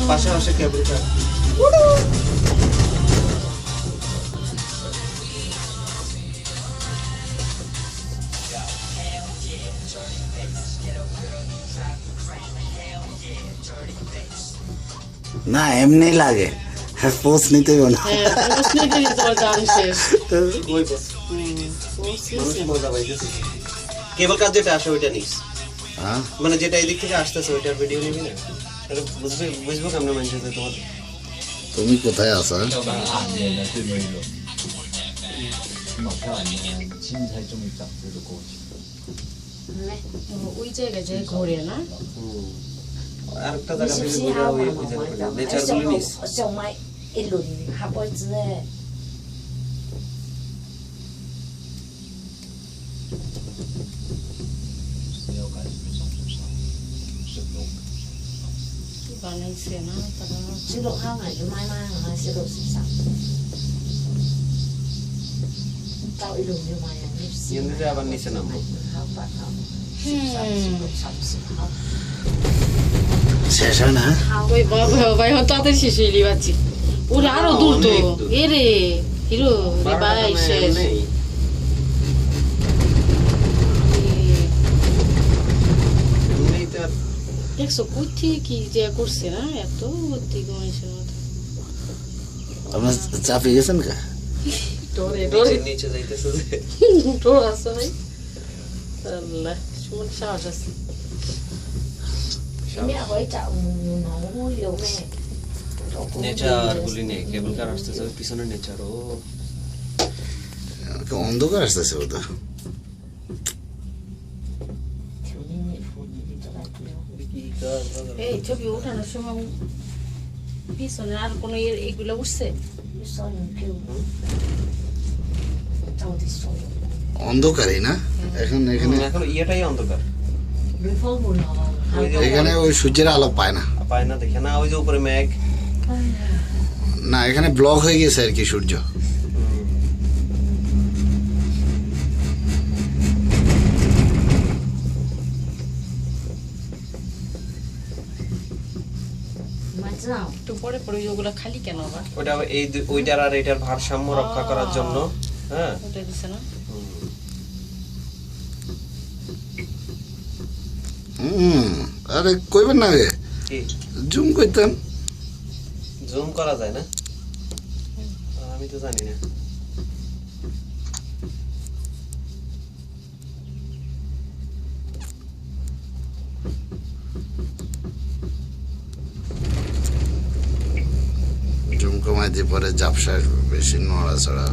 পাশে পাশে কেবল কার না এমনি লাগে পোজ নিতে হবে না ওই বস মানুষ মজা পাইতেছে কেবল কার যেটা আসে ওইটা নিস হ্যাঁ মানে যেটা এদিক থেকে আসতেছে ওইটার ভিডিও নিবি না এটা বুঝবো কেমন মানুষ আছে তোমার তুমি কোথায় আছো ওই জায়গায় যে ঘোরে না আরেকটা জায়গা থেকে ঘুরে ওই জায়গা নেচার গুলো নিস কি বানাইছে না তারা এমনিতে আবার নিচে নামবো শেষ হয় না ওই বাবা ভাই তাদের শেষ হইলি বাচ্চি ওরা আরো দূর তো এ রে হিরো রে ভাই শেষ দেখছো কুঠি কি যে করছে না এত ভর্তি মানুষের মতো আপনার চাপিয়ে গেছেন কা ডরে ডরে নিচে যাইতেছে ডর আছে ভাই আল্লাহ সুমন সাহস আছে নেচার গুলি নেই কেবল কার আসতেছে ওই পিছনে নেচার ও অন্ধকার আসতেছে ওটা এই ছবি ওঠানোর সময় পিছনে আর কোনো এগুলো উঠছে অন্ধকারই না এখন এখানে এখন ইয়েটাই অন্ধকার এখানে ওই সূর্যের আলো পায় না পায় না দেখে না ওই যে উপরে মেঘ না এখানে ব্লক হয়ে গেছে আর কি সূর্য একটু পরে পরে ওগুলো খালি কেন আবার ওটা এই ওইটার আর এটার ভারসাম্য রক্ষা করার জন্য হ্যাঁ ওটা দিছে না আরে কইবেন না গে কি জুম করতাম জুম করা যায় না আমি তো জানি না জুম কমাই দিয়ে পরে জাপসা বেশি নড়াচড়া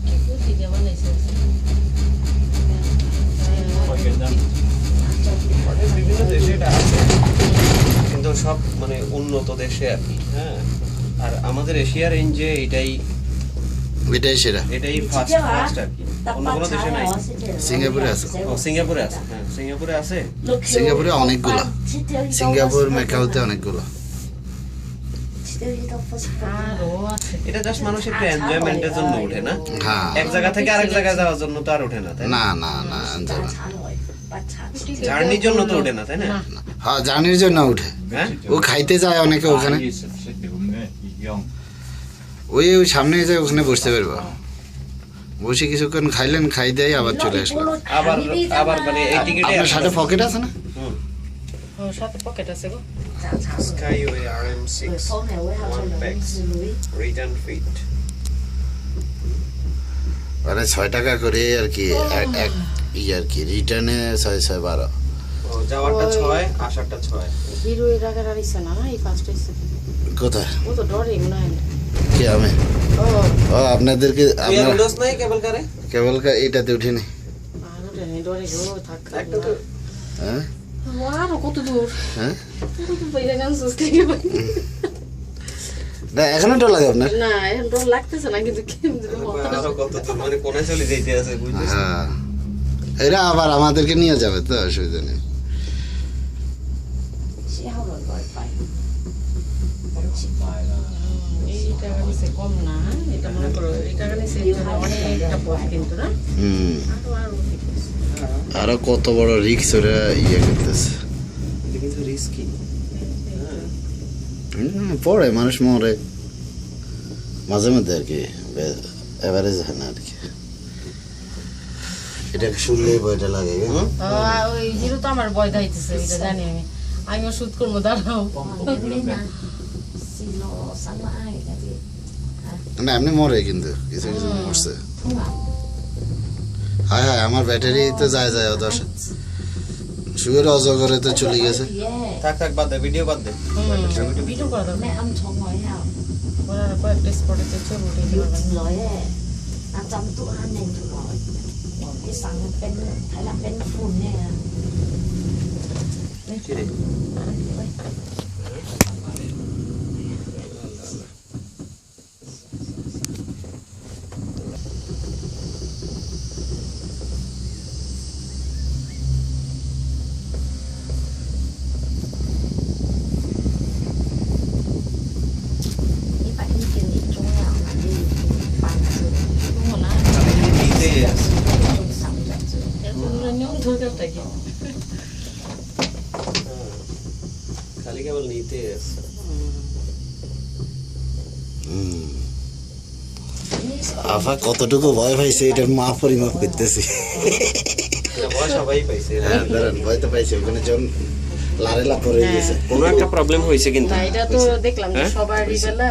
কি বুদ্ধি দিয়ে বানাইছে বিভিন্ন দেশে এটা আছে কিন্তু সব মানে উন্নত দেশে আর কি হ্যাঁ আর আমাদের এশিয়া রেঞ্জে এটাই সেরা এটাই ফার্স্ট ফার্স্ট আর কি অন্য কোনো দেশে নাই সিঙ্গাপুরে আছে ও সিঙ্গাপুরে আছে হ্যাঁ সিঙ্গাপুরে আছে সিঙ্গাপুরে অনেকগুলো সিঙ্গাপুর ম্যাকাওতে অনেকগুলো আরো আছে এটা জাস্ট মানুষ একটু এনজয়মেন্টের জন্য ওঠে না হ্যাঁ এক জায়গা থেকে আরেক জায়গায় যাওয়ার জন্য তো আর ওঠে না তাই না না না না জার্নির জন্য তো ওঠে না তাই না হ্যাঁ জার্নির জন্য উঠে হ্যাঁ ও খাইতে যায় অনেকে ওখানে ওই ওই সামনে যায় ওখানে বসতে পারবো বসে কিছুক্ষণ খাইলেন খাই দেয় আবার চলে আসলো আবার আবার মানে এই টিকেটে আপনার সাথে পকেট আছে না ও সাথে পকেট আছে গো Skyway RM6 one packs return fit মানে 6 টাকা করে আর কি এক আর কি রিটার্নে 6-6-12 ও যাওয়ারটা 6 আসারটা 6 হিরো এর আগে আইছে না এই ফার্স্ট আইছে কোথায় ও তো ডরে মনে হয় না কি আমি ও ও আপনাদেরকে আপনার আপনার উডোস নাই কেবল কারে কেবল এটাতে উঠিনি আর ওটা নেই ডরে গো থাক একটা তো হ্যাঁ আরো কত দূর হ্যাঁ কত দূর বাইরে গান সুস্তে না এখনো ডর লাগে আপনার না এখন ডর লাগতেছে না কিন্তু আরো কত দূর মানে কোনে চলে যাইতে আছে বুঝছিস হ্যাঁ এরা আবার আমাদেরকে নিয়ে যাবে তো অসুবিধা নেই এই টাকা নিচে কম না, হ্যাঁ? এটা মনে করো এই টাকা নিচে অনেকটা পথ কিন্তু না, হুম আরো ঠিক আছে। আরো কত বড় রিক্স ওরা ইয়ে করতেছে। এটা কিন্তু রিস্কি। পড়ে মানুষ মরে মাঝে মধ্যে আর কি, এভারেজ হয় না আর কি। এটাকে শুনলেই ভয়টা লাগে। ওই হিরো তো আমার ভয় দাইতেছে, ওইটা জানি আমি, আমিও শুট করবো, দাঁড়াও। না এমনি মরে কিন্তু কিছু কিছু মরছে। হ্যাঁ হ্যাঁ আমার ব্যাটারি তো যায় যায় দশ শুয়ের অজগরে তো চলে গেছে। থাক থাক বাদ দে, ভিডিও বাদ দে। ভিডিও করা দরকার, ওরা কয়েকটা স্পটে তো ছবি উঠাইতে পারবেন না। อาจำตัวหนึ่งตัวที่สั่งเป็นไทยละเป็นฝุ่นเนี่ย কি রে? Như vậy như kiểu đi chung nào mà đi bàn sự โอ้นะ নিতে আছে। chung sống rất sự এগুলো নিয়ম ধরে থাকে। খালি কেবল নিতে আছে। আফা কতটুকু ভয় পাইছে এটার মা পরিমাপ করতেছি। এটা ভয় সবাই পাইছে। হ্যাঁ ধরেন ভয় তো পাইছে, ওখানে যখন লারেলা পরে গেছে। কোনো একটা প্রবলেম হয়েছে কিন্তু। না এটা তো দেখলাম যে সবারই বেলা